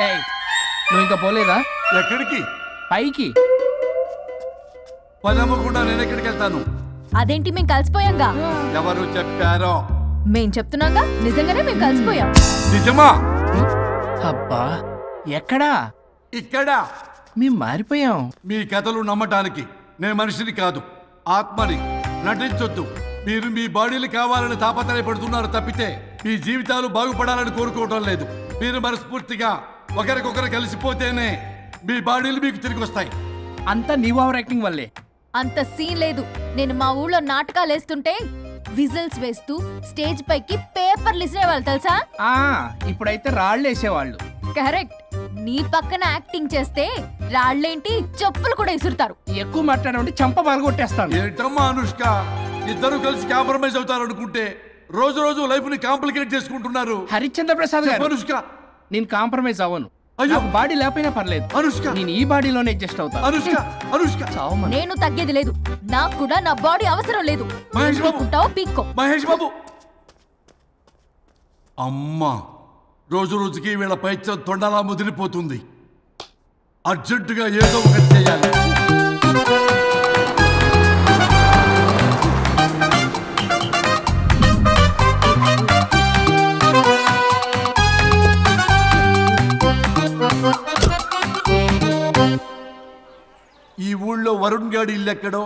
నువ్వు ఇంకా పోలేదా? ఎక్కడికి? పైకి. పదమ్మకుండా నేను ఎక్కడికి వెళ్తాను? అదేంటి మేము కలిసిపోయాంగా? ఎవరు చెప్పారో? మేం చెప్తున్నాగా, నిజంగానే మేము కలిసిపోయాం. నిజమా? అబ్బా ఎక్కడా? ఇక్కడ. మేము మారిపోయాం. మీ కథలు నమ్మటానికి నేను మనిషిని కాదు, ఆత్మని. నటించొద్దు. మీరు మీ బాడీలు కావాలని తాపత్రయపడుతున్నారు తప్పితే మీ జీవితాలు బాగుపడాలని కోరుకోవడం లేదు. మీరు మనస్ఫూర్తిగా ఒకరికొకరు కలిసిపోతేనే మీ బాడీలు మీకు తిరిగి వస్తాయి. అంతా నీ ఓవర్ యాక్టింగ్ వల్లే. అంత సీన్ లేదు. నేను మా ఊళ్ళో నాటకాలు వేస్తుంటే విజిల్స్ వేస్తూ స్టేజ్ పైకి పేపర్లు ఇసిరేవాళ్ళు తెలుసా? ఇప్పుడైతే రాళ్ళు వేసేవాళ్ళు. కరెక్ట్. నీ పక్కన యాక్టింగ్ చేస్తే రాళ్ళేంటి చెప్పులు కూడా ఇసురుతారు. ఎక్కువ మాట్లాడండి, చంప పగలగొట్టేస్తాను. ఏంటమ్మా అనుష్క, ఇద్దరు కలిసి కాంప్రమైజ్ అవుతారు అనుకుంటే రోజు రోజు లైఫ్ ని కాంప్లికేట్ చేసుకుంటున్నారు. హరిశ్చంద్ర ప్రసాద్ గారు, అనుష్క నేను కాంప్రమైజ్ అవ్వను. అయ్యో, బాడీ లేకపోయినా పర్లేదు. అనుష్క, నేను ఈ బాడీలోనే అడ్జస్ట్ అవుతాను. అనుష్క, అనుష్క, నేను తగ్గేది లేదు. నాకు కూడా నా బాడీ అవసరం లేదు. మహేష్ బాబు, పీక్కో. మహేష్ బాబు. అమ్మా, రోజు రోజుకి వీళ్ళ పైత్యం తొండలా ముదిరిపోతుంది. అర్జెంటుగా ఏదో ఒకటి చేయాలి. ఈ ఊళ్ళో వరుణ్ గాడి ఇల్లు ఎక్కడో,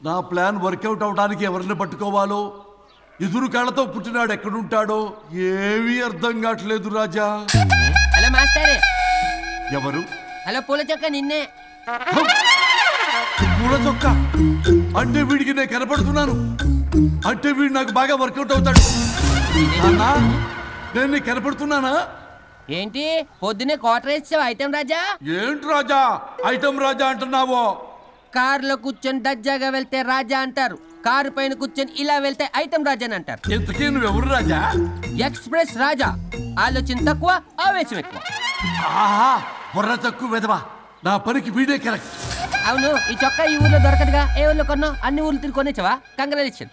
నా ప్లాన్ వర్కౌట్ అవడానికి ఎవరిని పట్టుకోవాలో, ఎదురు కాళ్ళతో పుట్టినాడు ఎక్కడుంటాడో ఏమీ అర్థం కావట్లేదు రాజా. Hello master. ఎవరు? హలో పూల చొక్క నిన్నే. పూల చొక్క అంటే వీడికి నేను కనపడుతున్నాను. అంటే వీడు నాకు బాగా వర్కౌట్ అవుతాడు. నేను నీకు కనపడుతున్నానా? ఏంటి పొద్దునే క్వార్టర్ వేసావు ఐటమ్ రాజా? ఏంటి రాజా ఐటమ్ రాజా అంటున్నావో? కారులో కూర్చొని దజ్జాగా వెళ్తే రాజా అంటారు, కారు పైన కూర్చొని ఇలా వెళ్తే ఐటమ్ రాజా అని అంటారు. ఇంతకీ నువ్వెవరు రాజా? ఎక్స్ప్రెస్ రాజా. ఆలోచన తక్కువ, ఆవేశం ఎక్కువ. ఆహా, బుర్ర తక్కువ వెదవా. నా పనికి వీడే కరెక్ట్. అవును, ఈ చొక్కా ఈ ఊర్లో దొరకదుగా. ఏ ఊర్లో కొన్నావు? అన్ని ఊర్లు తిరిగి కొనేచ్చావా? కంగ్రాచులేషన్.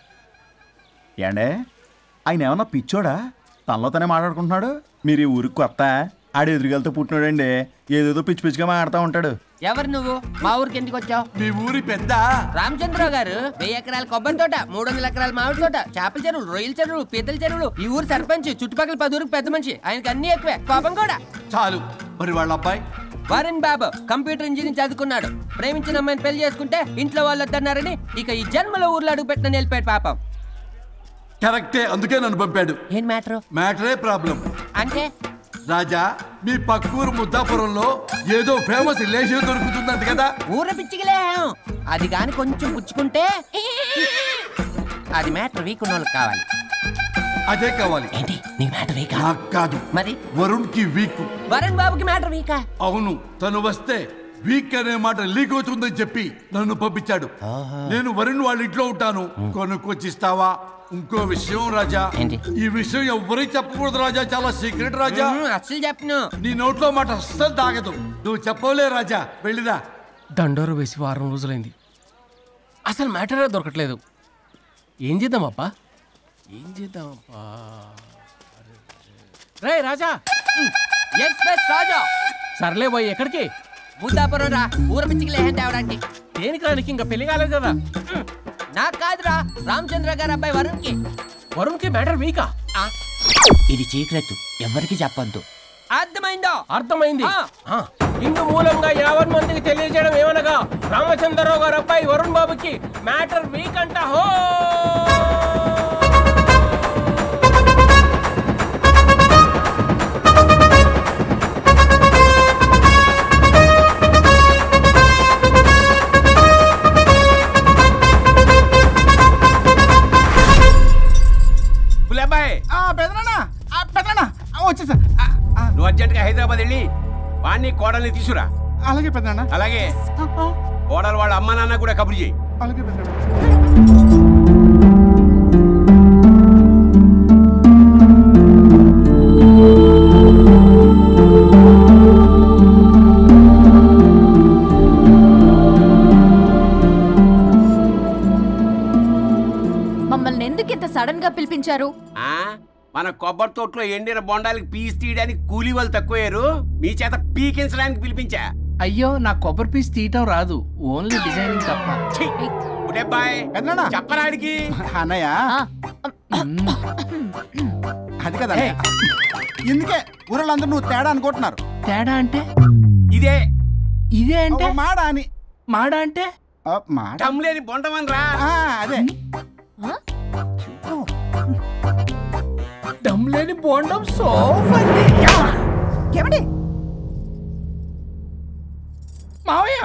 ఏండే ఆయన ఏమన్నా పిచ్చోడా? తనలో తనే మాట్లాడుకుంటున్నాడు. మీరు ఈ ఊరికి కొత్త, ఆడు ఎదురుగలతో పుట్టినాడండి. ఏదేదో పిచ్చి పిచ్చిగా మాట్లాడుతూ ఉంటాడు. ఎవరు నువ్వు? మా ఊరికి ఎందుకు వచ్చావు? మీ ఊరి పెద్ద రామచంద్రరావు గారు 1000 ఎకరాల కొబ్బరి తోట, 300 ఎకరాల మామిడి తోట, చేపల చెరువులు, రొయ్యల చెరువులు, పీతల చెరువులు. ఈ ఊరు సర్పంచ్, చుట్టుపక్కల 10 ఊరికి పెద్ద మనిషి. ఆయనకి అన్ని ఎక్కువే, కోపం కూడా. చాలు. మరి వాళ్ళ అబ్బాయి వరుణ్ బాబు కంప్యూటర్ ఇంజనీరింగ్ చదువుకున్నాడు. ప్రేమించిన అమ్మాయిని పెళ్లి చేసుకుంటే ఇంట్లో వాళ్ళు వద్దన్నారని ఇక ఈ జన్మలో ఊర్లో అడుగు పెట్టిన నిలిపాడు పాపం. కరెక్టే, అందుకే నన్ను పంపాడు. ఏం మ్యాటర్? మ్యాటరే ప్రాబ్లం. అంటే రాజా, మీ పక్కూరు ముద్దాపురంలో ఏదో ఫేమస్ రిలేషన్ దొరుకుతుందంట కదా? ఊర పిచ్చికిలే. అది గాని కొంచెం పుచ్చుకుంటే అది మ్యాటర్ వీక్ ఉన్న వాళ్ళకి కావాలి. అదే కావాలి. ఏంటి నీ మ్యాటర్ వీక్? నాకు కాదు, మరి వరుణ్ కి వీక్. వరుణ్ బాబుకి మ్యాటర్ వీకా? అవును, తను వస్తే వీక్ అనే మాట లీక్ అవుతుందని చెప్పి నన్ను పంపించాడు. నేను వరుణ్ వాళ్ళ ఇంట్లో ఉంటాను, కొనుక్కొచ్చిస్తావా? ఇంకో విషయం రాజా, ఈ విషయం ఎవరికి చెప్పకూడదు రాజా, చాలా సీక్రెట్ రాజా. అస్సలు చెప్పను. నీ నోట్లో మాట అస్సలు తాగదు. నువ్వు చెప్పవలే రాజా, వెళ్ళిరా. దండోరు వేసి వారం రోజులైంది, అసలు మ్యాటరే దొరకట్లేదు. ఏం చేద్దామప్పా? రే రాజా. ఎక్స్ప్రెస్ రాజా. సర్లే పోయి ఎక్కడికి? ముద్దాపురం రా, ఊర పిచ్చికిలే తేవడానికి. దేనికి రానికి? ఇంకా పెళ్లి కాలేదు కదా. నాకు కాదురా, రామచంద్ర గారు అబ్బాయి వరుణ్ కి. వరుణ్ కి మ్యాటర్ వీకా? ఇది సీక్రెట్, ఎవరికి చెప్పొద్దు. అర్థమైందో? అర్థమైంది. ఇందు మూలంగా 50 మందికి తెలియజేయడం ఏమనగా, రామచంద్రరావు గారు అబ్బాయి వరుణ్ బాబుకి మ్యాటర్ వీక్ అంట. హో వచ్చేసా. నువ్వు అర్జెంట్గా హైదరాబాద్ వెళ్ళి వాణ్ణి కోడల్ని తీసుకురా. అలాగే పెద్దనా. అలాగే కోడలు వాళ్ళ అమ్మ నాన్న కూడా కబురు చేయి. అలాగే పెద్దనా. మమ్మల్ని ఎందుకు ఇంత సడన్ గా పిలిపించారు? మన కొబ్బరి తోటలో ఎండిన బొండాలకి పీస్ తీయడానికి కూలీ వాళ్ళు తక్కువయ్యారు, మీ చేత పీకించడానికి పిలిపించా. అయ్యో నా కొబ్బరి పీస్ తీయటం రాదు, ఓన్లీ డిజైనింగ్ తప్ప. చెప్పరాడికి అన్నయ్య అది కదా ఇందుకే ఊరలందరూ నువ్వు తేడా అనుకుంటున్నారు. తేడా అంటే ఇదే అంటే మాడా అని. మాడా అంటే లేని బొండమని రా. అదే దమ్ లేని బోండం ఏమండి మావయ్య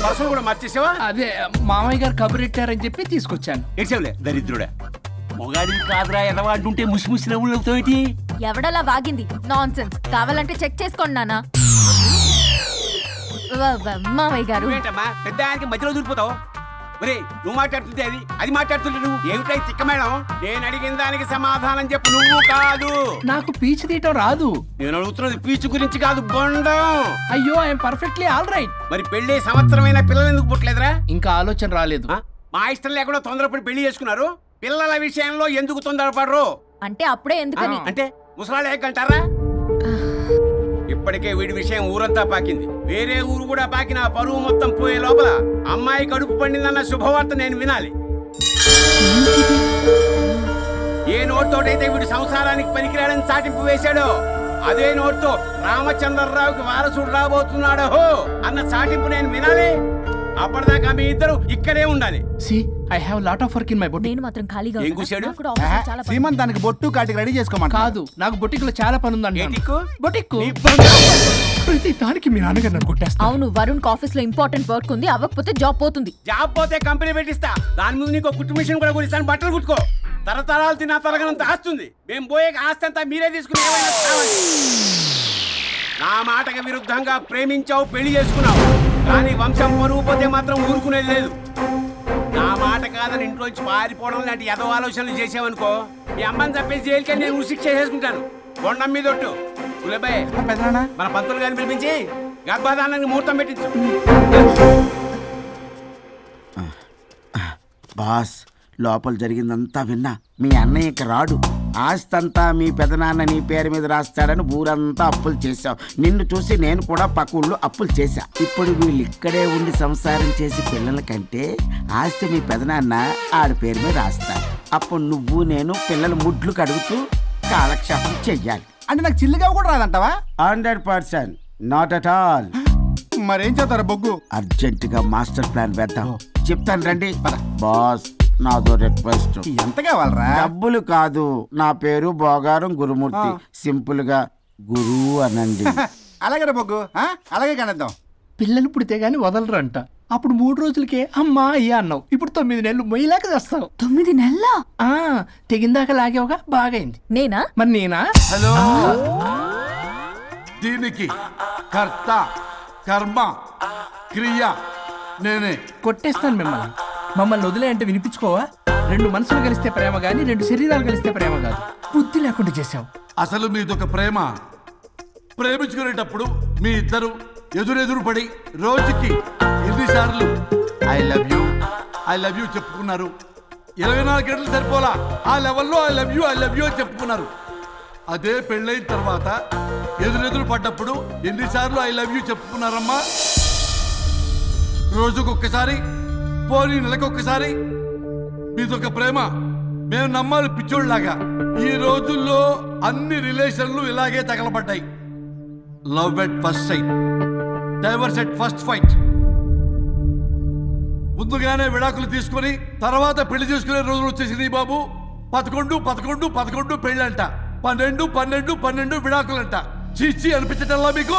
పర్సలు కూడా మార్చేసావా? అదే మామయ్య గారు కబురెట్టారని చెప్పి తీసుకొచ్చాను. ఏడ్చావులే దరిద్రుడా. మొగాడికి కాదురా ఎదవా అంటుంటే ముసి ముసి నవ్వులు అవుతావేటి? ఎవడలా వాగింది? Nonsense. కావాలంటే చెక్ చేసుకోండి నాన్న. మామయ్య గారు ఏంటమ్మా పెద్ద ఆయనకి మధ్యలో దూరిపోతావు? ఒరే నువ్వు మాట్లాడుతుంటే అది మాట్లాడుతుంటే నువ్వు ఏమిటై తిక్క మేడం? నేను అడిగిన దానికి సమాధానం చెప్పు. నువ్వు కాదు. నాకు పీచు తీయటం రాదు. నేను అడుగుతున్నది పీచు గురించి కాదు, బొండం. అయ్యో ఐఎమ్ పర్ఫెక్ట్లీ ఆల్ రైట్. మరి పెళ్లి సంవత్సరమైన పిల్లలు ఎందుకు పుట్టలేదురా? ఇంకా ఆలోచన రాలేదు. మా ఇష్టం లేకుండా తొందరపడి పెళ్లి చేసుకున్నారు. పిల్లల విషయంలో ఎందుకు తొందరపడరు? అంటే అప్పుడే ఎందుకని? అంటే ముసలాళ్ళు ఎక్కంటారా? ఇప్పటికే వీడి విషయం ఊరంతా పాకింది. వేరే ఊరు కూడా పాకిన పరువు మొత్తం పోయే లోపల అమ్మాయి కడుపు పండిందన్న శుభవార్త నేను వినాలి. ఏ నోట్తోటైతే వీడు సంసారానికి పనికిరాడని చాటింపు వేశాడో అదే నోట్తో రామచంద్రరావుకి వారసుడు రాబోతున్నాడో అన్న చాటింపు నేను వినాలి. అప్పటిదాకా మీ ఇద్దరు ఇక్కడే ఉండాలి. I have lot of work in my boutique. నేను మాత్రం ఖాళీగా ఏం కూశాడు? శ్రీమంత్ దానికి బొట్టు కాటికి రెడీ చేసుకోమని కాదు, నాకు బొటిక్ లో చాలా పని ఉందండి. బొటిక్ ప్రతి దానికి మీ నాన్నగారు నన్ను కొట్టేస్తా. అవును, వరుణ్ ఆఫీస్ లో ఇంపార్టెంట్ వర్క్ ఉంది, అవ్వకపోతే జాబ్ పోతుంది. జాబ్ పోతే కంపెనీ పెట్టిస్తా. దాని ముందు నీకు కుట్టు మిషన్ కూడా కొనిస్తాను. బట్టలు కుట్టుకో. తరతరాలు తిన్నా తరగనంత ఆస్తుంది. మేము పోయే ఆస్తి అంతా మీరే తీసుకుని నా మాటకి విరుద్ధంగా ప్రేమించావు, పెళ్లి చేసుకున్నావు. కానీ వంశం పరువు పోతే మాత్రం ఊరుకునేది లేదు. నా మాట కాదని ఇంట్లోంచి పారిపోవడం లాంటి ఎదో ఆలోచనలు చేసావనుకో, మీ అమ్మని చంపేసి జైలుకి నేను శిక్ష చేసుకుంటాను. బొండం మీద ఒట్టు. కులబాయ్ మన పంతులు గారిని పిలిపించి గర్భధానానికి ముహూర్తం పెట్టించు. బాస్ లోపల జరిగిందంతా విన్నా. మీ అన్నయ్యకి రాడు. ఆస్తంతా మీ పెదనాన్న నీ పేరు మీద రాస్తాడని ఊరంతా అప్పులు చేశావు. నిన్ను చూసి నేను కూడా పక్క ఊళ్ళో అప్పులు చేశా. ఇప్పుడు వీళ్ళు ఇక్కడే ఉండి సంసారం చేసి పిల్లల కంటే ఆస్తి మీ పెదనాన్న ఆడి పేరు మీద రాస్తాడు. అప్పుడు నువ్వు నేను పిల్లల ముడ్లు కడుగుతూ కాలక్షేపం చెయ్యాలి. అంటే నాకు చిల్లుగా కూడా రాదంటావా? 100% నాట్ అట్ ఆల్. మరేం చేస్తారు బొగ్గు? అర్జెంటుగా మాస్టర్ ప్లాన్ వేద్దాం. చెప్తాను రండి. బాస్ నాదో రిక్వెస్ట్. ఎంత కావాలరా? డబ్బులు కాదు, నా పేరు బోగారం గురుమూర్తి. సింపుల్ గా గురు అనండి. అలాగే బొగ్గు, అలాగే కనేద్దాం. పిల్లలు పుడితే గాని వదలరంట. అప్పుడు 3 రోజులకే అమ్మా అయ్యా అన్నావు. ఇప్పుడు 9 నెలలు మొయ్యలాక చేస్తావు. 9 నెలల తెగిందాక లాగేవగా బాగైంది. నేనా? మరి నేనా? హలో, దీనికి కర్త కర్మ క్రియ నేనే. కొట్టేస్తాను మిమ్మల్ని. మమ్మల్ని వదిలే అంటే వినిపించుకోవా? 2 మనసులు కలిస్తే ప్రేమ గాని 2 శరీరాలు కలిస్తే ప్రేమ కాదు. బుద్ధి లేకుండా చేసావు. అసలు మీదొక ప్రేమ. ప్రేమించుకునేటప్పుడు మీ ఇద్దరు ఎదురెదురు పడి రోజుకి ఎన్నిసార్లు ఐ లవ్ యూ చెప్పుకున్నారు? 24 గంటలు సరిపోలా. ఆ లెవెల్లో ఐ లవ్ యూ అని చెప్పుకున్నారు. అదే పెళ్ళైన తర్వాత ఎదురెదురు పడ్డప్పుడు ఎన్నిసార్లు ఐ లవ్ యూ చెప్పుకున్నారమ్మా? రోజుకొక్కసారి, పోనీ నెలకొక్కసారి. మీదొక ప్రేమ. మేము నమ్మాలి పిచ్చోళ్ళలాగా. ఈ రోజుల్లో అన్ని రిలేషన్లు ఇలాగే తగలబడ్డాయి. Love at first sight, divorce at first fight. ముందుగానే విడాకులు తీసుకుని తర్వాత పెళ్లి చేసుకునే రోజులు వచ్చేసింది బాబు. 11 పెళ్ళంట, 12 విడాకులంట. చీచి అనిపించటల్లా మీకు?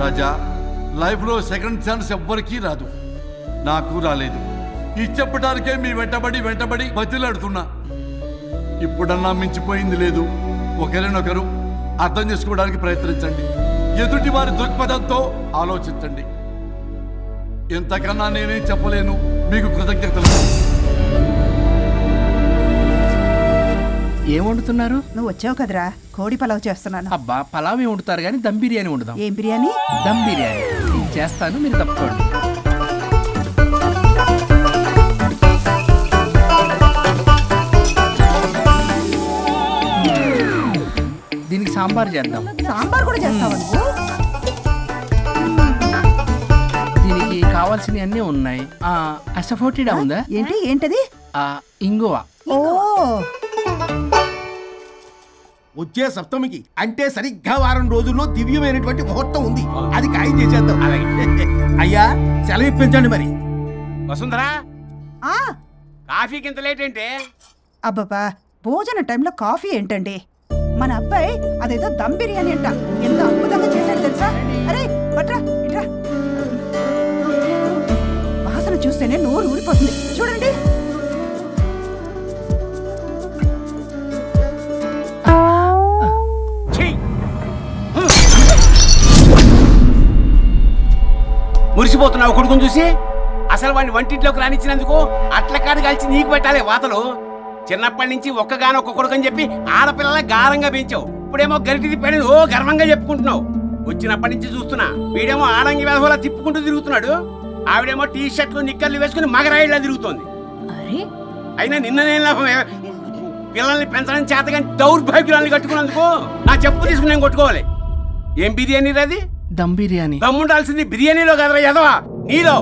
రాజా, లైఫ్ లో సెకండ్ ఛాన్స్ ఎవ్వరికీ రాదు. నాకు రాలేదు. ఈ చెప్పడానికే మీ వెంటబడి బతిలాడుతున్నా. ఇప్పుడన్నా మించిపోయింది లేదు. ఒకరినొకరు అర్థం చేసుకోవడానికి ప్రయత్నించండి. ఎదుటి వారి దృక్పథంతో ఆలోచించండి. ఎంతకన్నా నేనేం చెప్పలేను. మీకు కృతజ్ఞతలు. ఏం వండుతున్నారు? నువ్వు వచ్చావు కదరా, కోడి పలావ్ చేస్తున్నాను. అబ్బా, పలావ్ ఏం వండుతారు కానీ దమ్ బిర్యానీ వండుదాం. ఏం బిర్యానీ? దమ్ బిర్యానీ. నేను చేస్తాను, మీరు తప్పుకోండి. సాంబార్ చేద్దాం. సాంబార్ కూడా చేస్తావా నువ్వు? దీనికి కావాల్సినవి అన్నీ ఉన్నాయి. అసఫోటిడా ఉందా? ఏంటది? ఇంగువ. ఓ, వచ్చే సప్తమికి అంటే సరిగ్గా వారం రోజుల్లో దివ్యమైనటువంటి ముహూర్తం ఉంది. అది ఖాయం చేసేద్దాం. అయ్యా సెలవు ఇప్పించండి మరి. వసుంధరా, కాఫీకి ఇంత లేట్ ఏంటి? అబ్బబ్బా, భోజన టైంలో కాఫీ ఏంటండి? మన అబ్బాయి అదేదో దమ్ బిర్యానీ అంట, ఎంత అద్భుతంగా చేశాడు తెలుసా? అరే పట్రా ఇట్రా. వాసన చూస్తేనే నోరు ఊరిపోతుంది. చూడండి. మురిసిపోతున్నావు కొడుకుని చూసి? అసలు వాడిని వంటింట్లోకి రానిచ్చినందుకు అట్లకాడు కలిసి నీకు పెట్టాలి వాతలు. చిన్నప్పటి నుంచి ఒక్కగానొక్క కొడుకు అని చెప్పి ఆడపిల్లల గారంగా పెంచావు. ఇప్పుడేమో గరిటి తిప్పాడని ఓ గర్వంగా చెప్పుకుంటున్నావు. వచ్చినప్పటి నుంచి చూస్తున్నా, వీడేమో ఆడంగి వేధవలా తిప్పుకుంటూ తిరుగుతున్నాడు. ఆవిడేమో టీ షర్ట్లు నిక్కర్లు వేసుకుని మగరాయిలా తిరుగుతోంది. అయినా నిన్న నేను లాభం, పిల్లల్ని పెంచడం చేతగాని దౌర్భాగ్యురాన్ని కట్టుకున్నందుకు నా చెప్పు తీసుకుని నేను కొట్టుకోవాలి. ఏం బిర్యానీ రాది? దమ్ బిర్యానీ. దమ్ముండాల్సింది బిర్యానీలో కదరా ఎదవా, నీలో.